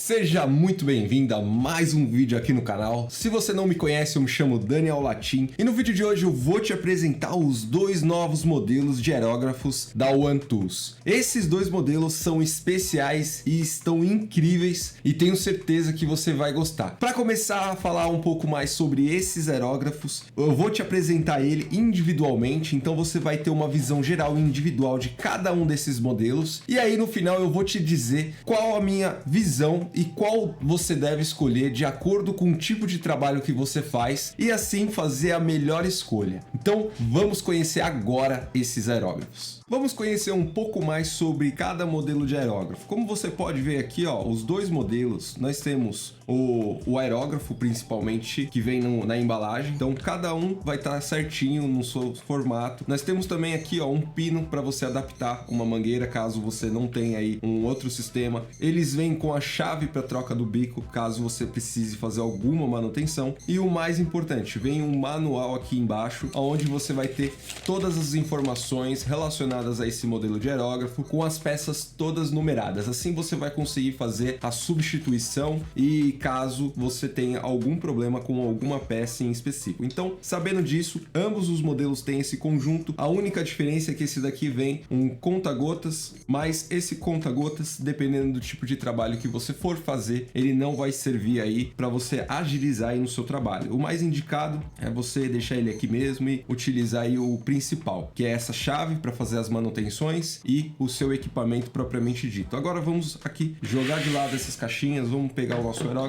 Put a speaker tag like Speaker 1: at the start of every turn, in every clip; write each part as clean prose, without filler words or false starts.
Speaker 1: Seja muito bem-vindo a mais um vídeo aqui no canal. Se você não me conhece, eu me chamo Daniel Latim e no vídeo de hoje eu vou te apresentar os dois novos modelos de aerógrafos da OneTools. Esses dois modelos são especiais e estão incríveis e tenho certeza que você vai gostar. Para começar a falar um pouco mais sobre esses aerógrafos, eu vou te apresentar ele individualmente, então você vai ter uma visão geral e individual de cada um desses modelos e aí no final eu vou te dizer qual a minha visão e qual você deve escolher de acordo com o tipo de trabalho que você faz e assim fazer a melhor escolha. Então vamos conhecer agora esses aerógrafos. Vamos conhecer um pouco mais sobre cada modelo de aerógrafo. Como você pode ver aqui, ó, os dois modelos, nós temos o aerógrafo principalmente que vem na embalagem, então cada um vai estar certinho no seu formato. Nós temos também aqui, ó, um pino para você adaptar uma mangueira caso você não tenha aí um outro sistema. Eles vêm com a chave para troca do bico caso você precise fazer alguma manutenção e o mais importante, vem um manual aqui embaixo onde você vai ter todas as informações relacionadas a esse modelo de aerógrafo com as peças todas numeradas. Assim você vai conseguir fazer a substituição e caso você tenha algum problema com alguma peça em específico. Então, sabendo disso, ambos os modelos têm esse conjunto. A única diferença é que esse daqui vem um conta-gotas, mas esse conta-gotas, dependendo do tipo de trabalho que você for fazer, ele não vai servir aí para você agilizar aí no seu trabalho. O mais indicado é você deixar ele aqui mesmo e utilizar aí o principal, que é essa chave para fazer as manutenções e o seu equipamento propriamente dito. Agora vamos aqui jogar de lado essas caixinhas, vamos pegar o nosso aerógrafo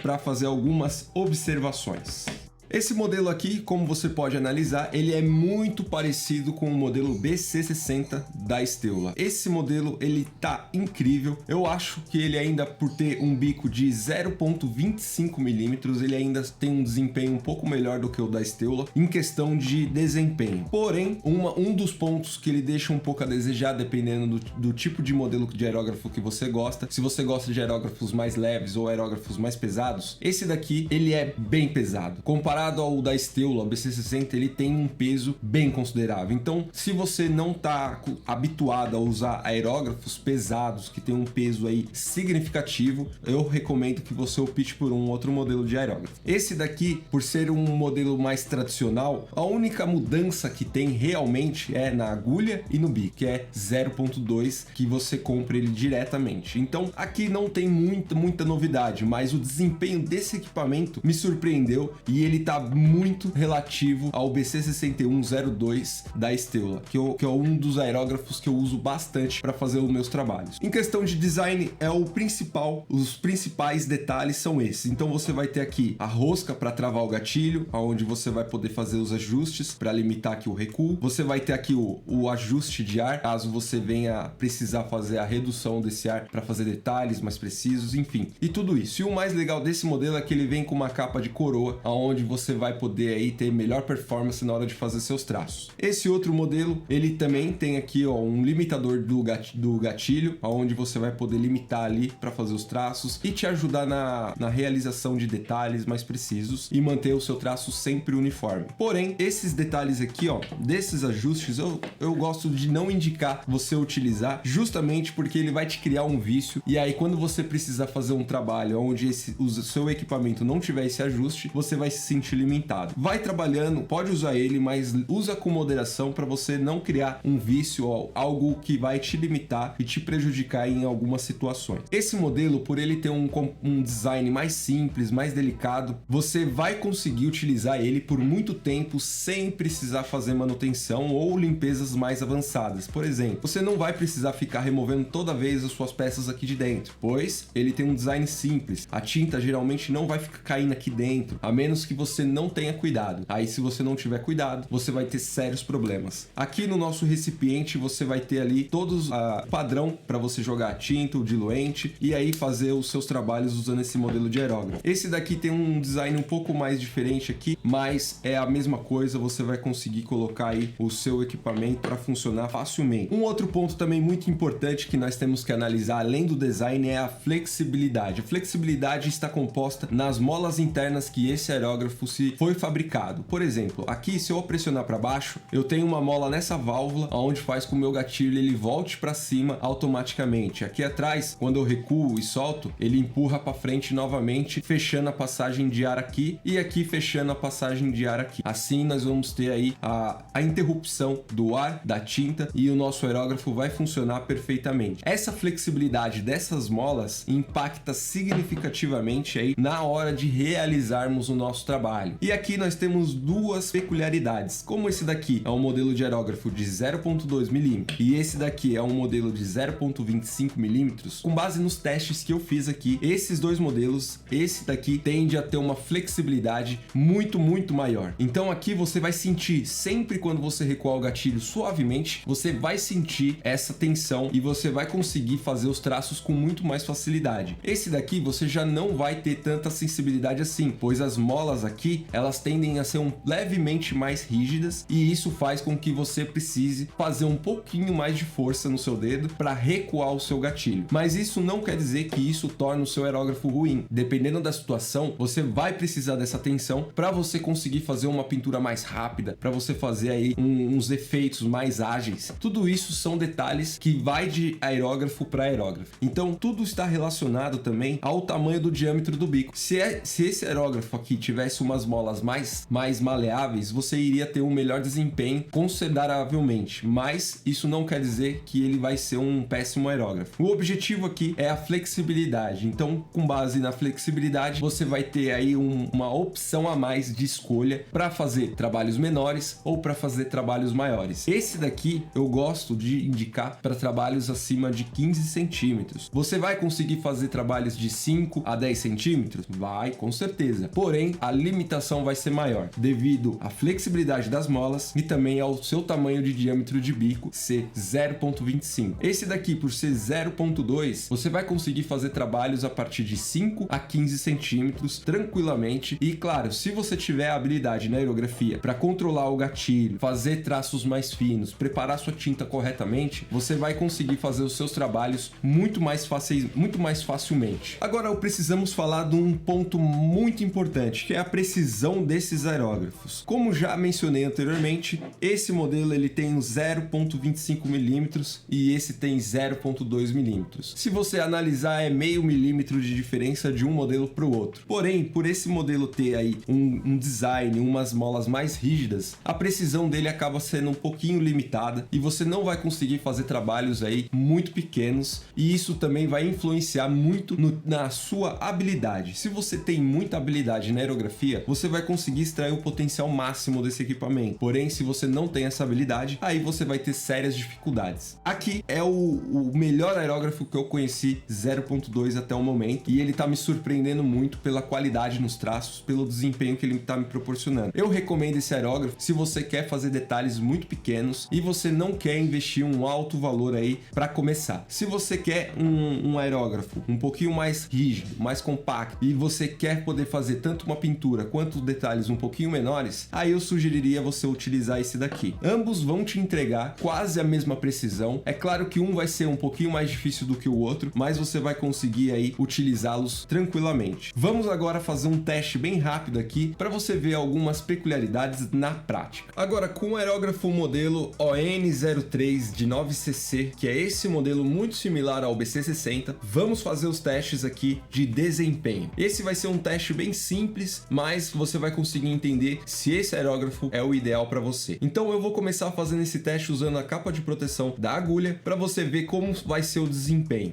Speaker 1: para fazer algumas observações. Esse modelo aqui, como você pode analisar, ele é muito parecido com o modelo BC60 da Steula. Esse modelo, ele tá incrível. Eu acho que ele ainda, por ter um bico de 0,25 milímetros, ele ainda tem um desempenho um pouco melhor do que o da Steula em questão de desempenho. Porém, um dos pontos que ele deixa um pouco a desejar, dependendo do tipo de modelo de aerógrafo que você gosta. Se você gosta de aerógrafos mais leves ou aerógrafos mais pesados, esse daqui, ele é bem pesado. Comparado ao da Steula, o BC60, ele tem um peso bem considerável. Então, se você não está habituado a usar aerógrafos pesados que tem um peso aí significativo, eu recomendo que você opte por um outro modelo de aerógrafo. Esse daqui, por ser um modelo mais tradicional, a única mudança que tem realmente é na agulha e no bico, que é 0.2, que você compra ele diretamente. Então, aqui não tem muita novidade, mas o desempenho desse equipamento me surpreendeu e ele tá muito relativo ao BC6102 da Steula, que é um dos aerógrafos que eu uso bastante para fazer os meus trabalhos. Em questão de design, é o principal, os principais detalhes são esses. Então você vai ter aqui a rosca para travar o gatilho, onde você vai poder fazer os ajustes para limitar aqui o recuo. Você vai ter aqui o ajuste de ar, caso você venha precisar fazer a redução desse ar para fazer detalhes mais precisos, enfim. E tudo isso. E o mais legal desse modelo é que ele vem com uma capa de coroa, onde você vai poder aí ter melhor performance na hora de fazer seus traços. Esse outro modelo, ele também tem aqui, ó, um limitador do gatilho, onde você vai poder limitar ali para fazer os traços e te ajudar na realização de detalhes mais precisos e manter o seu traço sempre uniforme. Porém, esses detalhes aqui, ó, desses ajustes, eu gosto de não indicar você utilizar, justamente porque ele vai te criar um vício e aí quando você precisar fazer um trabalho onde o seu equipamento não tiver esse ajuste, você vai se sentir limitado. Vai trabalhando, pode usar ele, mas usa com moderação para você não criar um vício ou algo que vai te limitar e te prejudicar em algumas situações. Esse modelo, por ele ter um design mais simples, mais delicado, você vai conseguir utilizar ele por muito tempo sem precisar fazer manutenção ou limpezas mais avançadas. Por exemplo, você não vai precisar ficar removendo toda vez as suas peças aqui de dentro, pois ele tem um design simples. A tinta geralmente não vai ficar caindo aqui dentro, a menos que você não tenha cuidado. Aí se você não tiver cuidado, você vai ter sérios problemas. Aqui no nosso recipiente você vai ter ali todos padrão para você jogar a tinta, o diluente e aí fazer os seus trabalhos usando esse modelo de aerógrafo. Esse daqui tem um design um pouco mais diferente aqui, mas é a mesma coisa, você vai conseguir colocar aí o seu equipamento para funcionar facilmente. Um outro ponto também muito importante que nós temos que analisar além do design é a flexibilidade. A flexibilidade está composta nas molas internas que esse aerógrafo aerógrafo se foi fabricado. Por exemplo, aqui se eu pressionar para baixo, eu tenho uma mola nessa válvula, onde faz com que o meu gatilho ele volte para cima automaticamente. Aqui atrás, quando eu recuo e solto, ele empurra para frente novamente, fechando a passagem de ar aqui e aqui fechando a passagem de ar aqui. Assim nós vamos ter aí a interrupção do ar, da tinta, e o nosso aerógrafo vai funcionar perfeitamente. Essa flexibilidade dessas molas impacta significativamente aí na hora de realizarmos o nosso trabalho. E aqui nós temos duas peculiaridades. Como esse daqui é um modelo de aerógrafo de 0.2 mm e esse daqui é um modelo de 0.25 mm, com base nos testes que eu fiz aqui, esses dois modelos, esse daqui tende a ter uma flexibilidade muito maior. Então aqui você vai sentir, sempre quando você recuar o gatilho suavemente, você vai sentir essa tensão e você vai conseguir fazer os traços com muito mais facilidade. Esse daqui você já não vai ter tanta sensibilidade assim, pois as molas aqui, elas tendem a ser levemente mais rígidas e isso faz com que você precise fazer um pouquinho mais de força no seu dedo para recuar o seu gatilho. Mas isso não quer dizer que isso torne o seu aerógrafo ruim. Dependendo da situação, você vai precisar dessa tensão para você conseguir fazer uma pintura mais rápida, para você fazer aí uns efeitos mais ágeis. Tudo isso são detalhes que vai de aerógrafo para aerógrafo. Então tudo está relacionado também ao tamanho do diâmetro do bico. Se esse aerógrafo aqui tivesse umas molas mais maleáveis, você iria ter um melhor desempenho consideravelmente, mas isso não quer dizer que ele vai ser um péssimo aerógrafo. O objetivo aqui é a flexibilidade. Então, com base na flexibilidade, você vai ter aí uma opção a mais de escolha para fazer trabalhos menores ou para fazer trabalhos maiores. Esse daqui eu gosto de indicar para trabalhos acima de 15 centímetros. Você vai conseguir fazer trabalhos de 5 a 10 centímetros? Vai, com certeza. Porém, a limitação vai ser maior devido à flexibilidade das molas e também ao seu tamanho de diâmetro de bico ser 0.25. Esse daqui, por ser 0.2, você vai conseguir fazer trabalhos a partir de 5 a 15 centímetros tranquilamente. E claro, se você tiver a habilidade na aerografia para controlar o gatilho, fazer traços mais finos, preparar sua tinta corretamente, você vai conseguir fazer os seus trabalhos muito mais facilmente. Agora precisamos falar de um ponto muito importante, que é a precisão desses aerógrafos. Como já mencionei anteriormente, esse modelo ele tem 0.25 mm e esse tem 0.2 mm. Se você analisar, é meio milímetro de diferença de um modelo para o outro. Porém, por esse modelo ter aí um design, umas molas mais rígidas, a precisão dele acaba sendo um pouquinho limitada e você não vai conseguir fazer trabalhos aí muito pequenos, e isso também vai influenciar muito na sua habilidade. Se você tem muita habilidade na aerografia, você vai conseguir extrair o potencial máximo desse equipamento. Porém, se você não tem essa habilidade, aí você vai ter sérias dificuldades. Aqui é o melhor aerógrafo que eu conheci, 0.2 até o momento, e ele tá me surpreendendo muito pela qualidade nos traços, pelo desempenho que ele tá me proporcionando. Eu recomendo esse aerógrafo se você quer fazer detalhes muito pequenos e você não quer investir um alto valor aí para começar. Se você quer um aerógrafo um pouquinho mais rígido, mais compacto, e você quer poder fazer tanto uma pintura quanto detalhes um pouquinho menores, aí eu sugeriria você utilizar esse daqui. Ambos vão te entregar quase a mesma precisão. É claro que um vai ser um pouquinho mais difícil do que o outro, mas você vai conseguir aí utilizá-los tranquilamente. Vamos agora fazer um teste bem rápido aqui para você ver algumas peculiaridades na prática. Agora, com o aerógrafo modelo ON03 de 9cc, que é esse modelo muito similar ao BC60, vamos fazer os testes aqui de desempenho. Esse vai ser um teste bem simples, mas você vai conseguir entender se esse aerógrafo é o ideal para você. Então eu vou começar fazendo esse teste usando a capa de proteção da agulha para você ver como vai ser o desempenho.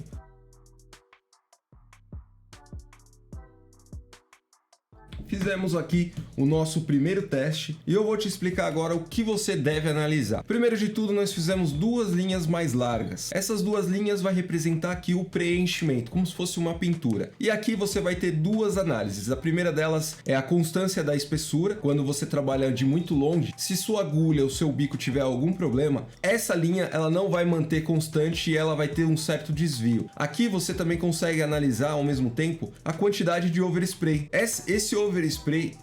Speaker 1: Fizemos aqui o nosso primeiro teste e eu vou te explicar agora o que você deve analisar. Primeiro de tudo, nós fizemos duas linhas mais largas. Essas duas linhas vai representar aqui o preenchimento, como se fosse uma pintura. E aqui você vai ter duas análises. A primeira delas é a constância da espessura. Quando você trabalha de muito longe, se sua agulha ou seu bico tiver algum problema, essa linha ela não vai manter constante e ela vai ter um certo desvio. Aqui você também consegue analisar ao mesmo tempo a quantidade de overspray. Esse overspray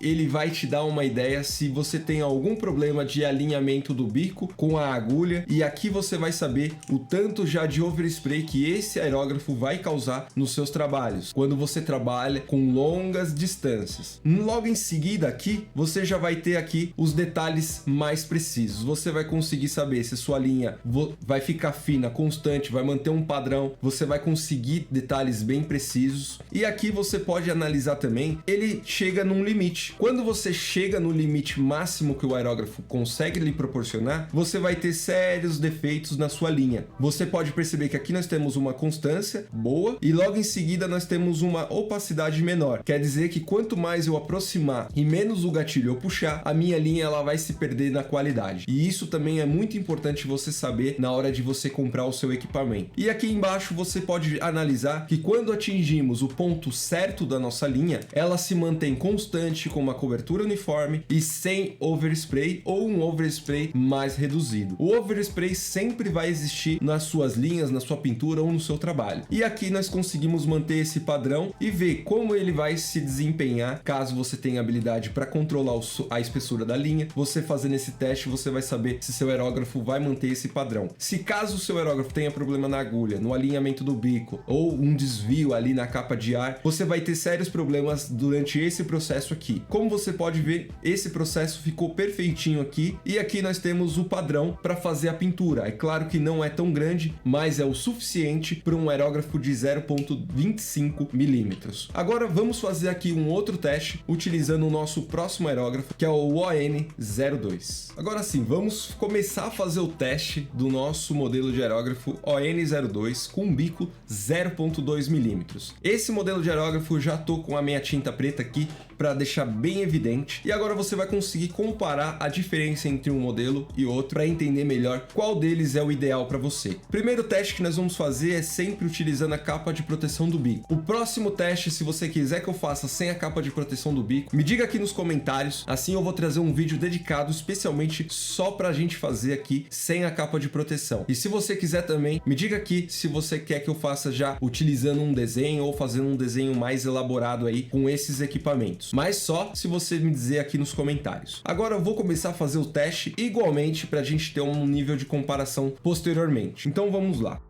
Speaker 1: ele vai vai te dar uma ideia se você tem algum problema de alinhamento do bico com a agulha, e aqui você vai saber o tanto já de overspray que esse aerógrafo vai causar nos seus trabalhos, quando você trabalha com longas distâncias. Logo em seguida aqui, você já vai ter aqui os detalhes mais precisos. Você vai conseguir saber se sua linha vai ficar fina, constante, vai manter um padrão, você vai conseguir detalhes bem precisos. E aqui você pode analisar também, ele chega num limite. Quando você chega no limite máximo que o aerógrafo consegue lhe proporcionar, você vai ter sérios defeitos na sua linha. Você pode perceber que aqui nós temos uma constância boa e logo em seguida nós temos uma opacidade menor. Quer dizer que quanto mais eu aproximar e menos o gatilho eu puxar, a minha linha ela vai se perder na qualidade. E isso também é muito importante você saber na hora de você comprar o seu equipamento. E aqui embaixo você pode analisar que quando atingimos o ponto certo da nossa linha, ela se mantém constante com uma cobertura uniforme e sem overspray ou um overspray mais reduzido. O overspray sempre vai existir nas suas linhas, na sua pintura ou no seu trabalho. E aqui nós conseguimos manter esse padrão e ver como ele vai se desempenhar caso você tenha habilidade para controlar a espessura da linha. Você fazendo esse teste, você vai saber se seu aerógrafo vai manter esse padrão. Se caso o seu aerógrafo tenha problema na agulha, no alinhamento do bico ou um desvio ali na capa de ar, você vai ter sérios problemas durante esse processo aqui. Como você pode ver, esse processo ficou perfeitinho aqui e aqui nós temos o padrão para fazer a pintura. É claro que não é tão grande, mas é o suficiente para um aerógrafo de 0,25 milímetros. Agora vamos fazer aqui um outro teste utilizando o nosso próximo aerógrafo, que é o ON02. Agora sim, vamos começar a fazer o teste do nosso modelo de aerógrafo ON02 com um bico 0,2 milímetros. Esse modelo de aerógrafo já tô com a minha tinta preta aqui para deixar bem evidente, e agora você vai conseguir comparar a diferença entre um modelo e outro para entender melhor qual deles é o ideal para você. Primeiro teste que nós vamos fazer é sempre utilizando a capa de proteção do bico. O próximo teste, se você quiser que eu faça sem a capa de proteção do bico, me diga aqui nos comentários, assim eu vou trazer um vídeo dedicado especialmente só pra gente fazer aqui sem a capa de proteção. E se você quiser também, me diga aqui se você quer que eu faça já utilizando um desenho ou fazendo um desenho mais elaborado aí com esses equipamentos. Mas só se você me dizer aqui nos comentários. Agora eu vou começar a fazer o teste igualmente para a gente ter um nível de comparação posteriormente. Então vamos lá.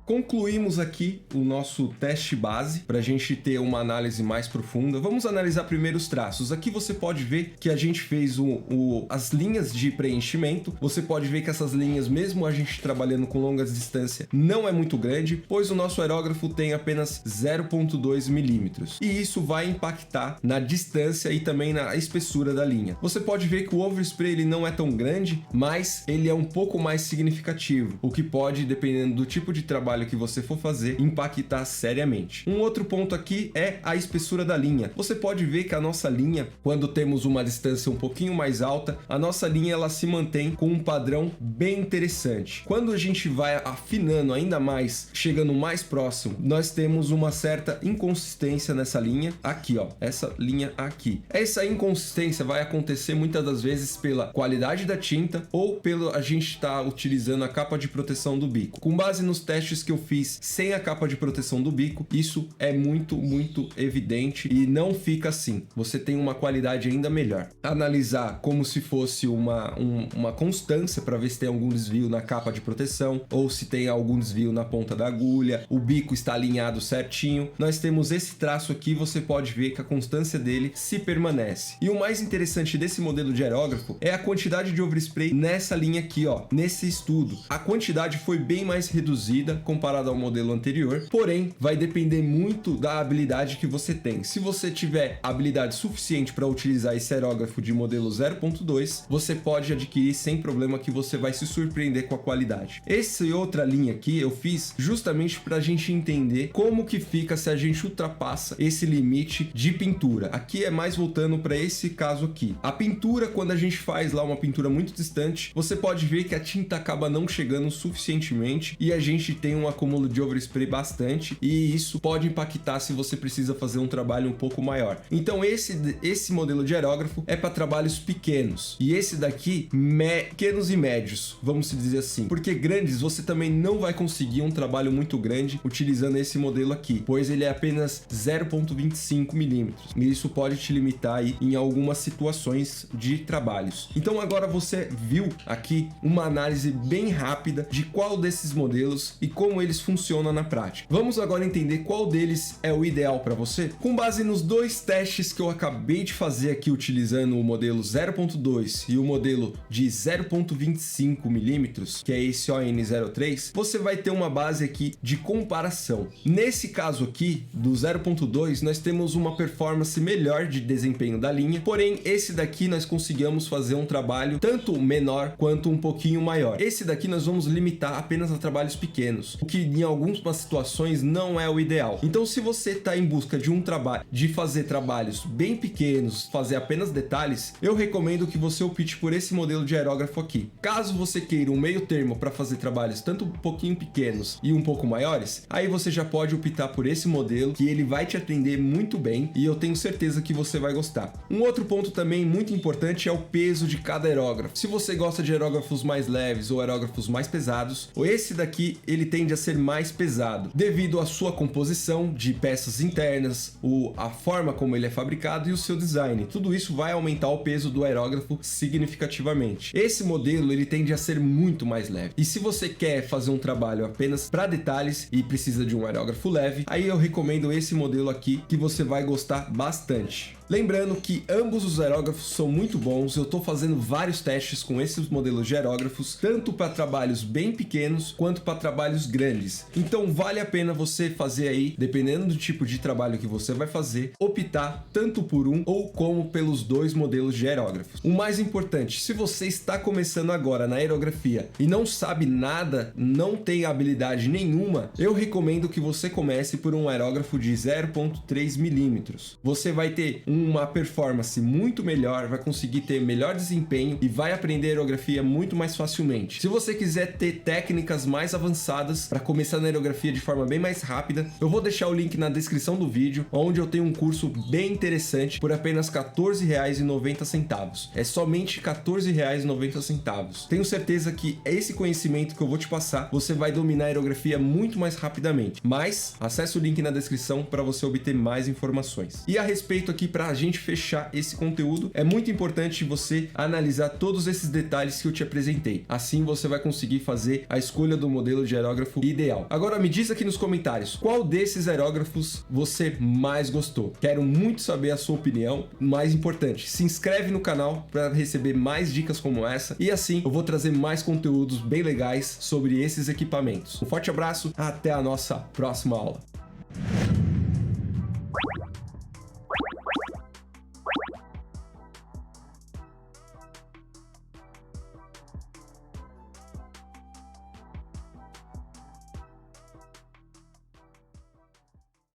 Speaker 1: Concluímos aqui o nosso teste base para a gente ter uma análise mais profunda. Vamos analisar primeiro os traços. Aqui você pode ver que a gente fez as linhas de preenchimento. Você pode ver que essas linhas, mesmo a gente trabalhando com longas distâncias, não é muito grande, pois o nosso aerógrafo tem apenas 0,2 milímetros. E isso vai impactar na distância e também na espessura da linha. Você pode ver que o overspray ele não é tão grande, mas ele é um pouco mais significativo, o que pode, dependendo do tipo de trabalho que você for fazer, impactar seriamente. Um outro ponto aqui é a espessura da linha. Você pode ver que a nossa linha, quando temos uma distância um pouquinho mais alta, a nossa linha ela se mantém com um padrão bem interessante. Quando a gente vai afinando ainda mais, chegando mais próximo, nós temos uma certa inconsistência nessa linha aqui, ó, essa linha aqui. Essa inconsistência vai acontecer muitas das vezes pela qualidade da tinta ou pelo a gente estar utilizando a capa de proteção do bico. Com base nos testes que eu fiz sem a capa de proteção do bico, isso é muito evidente e não fica assim. Você tem uma qualidade ainda melhor. Analisar como se fosse uma constância para ver se tem algum desvio na capa de proteção ou se tem algum desvio na ponta da agulha, o bico está alinhado certinho. Nós temos esse traço aqui, você pode ver que a constância dele se permanece. E o mais interessante desse modelo de aerógrafo é a quantidade de overspray nessa linha aqui, ó, nesse estudo. A quantidade foi bem mais reduzida comparado ao modelo anterior, porém vai depender muito da habilidade que você tem. Se você tiver habilidade suficiente para utilizar esse aerógrafo de modelo 0.2, você pode adquirir sem problema, que você vai se surpreender com a qualidade. Essa e outra linha aqui eu fiz justamente para a gente entender como que fica se a gente ultrapassa esse limite de pintura. Aqui é mais voltando para esse caso aqui. A pintura, quando a gente faz lá uma pintura muito distante, você pode ver que a tinta acaba não chegando suficientemente e a gente tem um acúmulo de overspray bastante e isso pode impactar se você precisa fazer um trabalho um pouco maior. Então esse modelo de aerógrafo é para trabalhos pequenos e esse daqui pequenos e médios, vamos dizer assim, porque grandes você também não vai conseguir um trabalho muito grande utilizando esse modelo aqui, pois ele é apenas 0,25 milímetros e isso pode te limitar aí em algumas situações de trabalhos. Então agora você viu aqui uma análise bem rápida de qual desses modelos e como eles funcionam na prática. Vamos agora entender qual deles é o ideal para você? Com base nos dois testes que eu acabei de fazer aqui utilizando o modelo 0.2 e o modelo de 0.25 milímetros, que é esse ON03, você vai ter uma base aqui de comparação. Nesse caso aqui, do 0.2, nós temos uma performance melhor de desempenho da linha, porém esse daqui nós conseguimos fazer um trabalho tanto menor quanto um pouquinho maior. Esse daqui nós vamos limitar apenas a trabalhos pequenos, o que em algumas situações não é o ideal. Então se você está em busca de um trabalho, de fazer trabalhos bem pequenos, fazer apenas detalhes, eu recomendo que você opte por esse modelo de aerógrafo aqui. Caso você queira um meio termo para fazer trabalhos tanto um pouquinho pequenos e um pouco maiores, aí você já pode optar por esse modelo, que ele vai te atender muito bem e eu tenho certeza que você vai gostar. Um outro ponto também muito importante é o peso de cada aerógrafo. Se você gosta de aerógrafos mais leves ou aerógrafos mais pesados, esse daqui ele tende a ser mais pesado, devido à sua composição de peças internas, a forma como ele é fabricado e o seu design. Tudo isso vai aumentar o peso do aerógrafo significativamente. Esse modelo ele tende a ser muito mais leve. E se você quer fazer um trabalho apenas para detalhes e precisa de um aerógrafo leve, aí eu recomendo esse modelo aqui, que você vai gostar bastante. Lembrando que ambos os aerógrafos são muito bons, eu estou fazendo vários testes com esses modelos de aerógrafos, tanto para trabalhos bem pequenos quanto para trabalhos grandes. Então vale a pena você fazer aí, dependendo do tipo de trabalho que você vai fazer, optar tanto por um ou como pelos dois modelos de aerógrafos. O mais importante, se você está começando agora na aerografia e não sabe nada, não tem habilidade nenhuma, eu recomendo que você comece por um aerógrafo de 0,3 milímetros. Você vai ter uma performance muito melhor, vai conseguir ter melhor desempenho e vai aprender aerografia muito mais facilmente. Se você quiser ter técnicas mais avançadas para começar na aerografia de forma bem mais rápida, eu vou deixar o link na descrição do vídeo, onde eu tenho um curso bem interessante por apenas R$ 14,90. É somente R$ 14,90. Tenho certeza que esse conhecimento que eu vou te passar, você vai dominar a aerografia muito mais rapidamente. Mas acesse o link na descrição para você obter mais informações. E a respeito aqui, para a gente fechar esse conteúdo, é muito importante você analisar todos esses detalhes que eu te apresentei. Assim você vai conseguir fazer a escolha do modelo de aerógrafo ideal. Agora me diz aqui nos comentários, qual desses aerógrafos você mais gostou? Quero muito saber a sua opinião. Mais importante, se inscreve no canal para receber mais dicas como essa e assim eu vou trazer mais conteúdos bem legais sobre esses equipamentos. Um forte abraço, até a nossa próxima aula.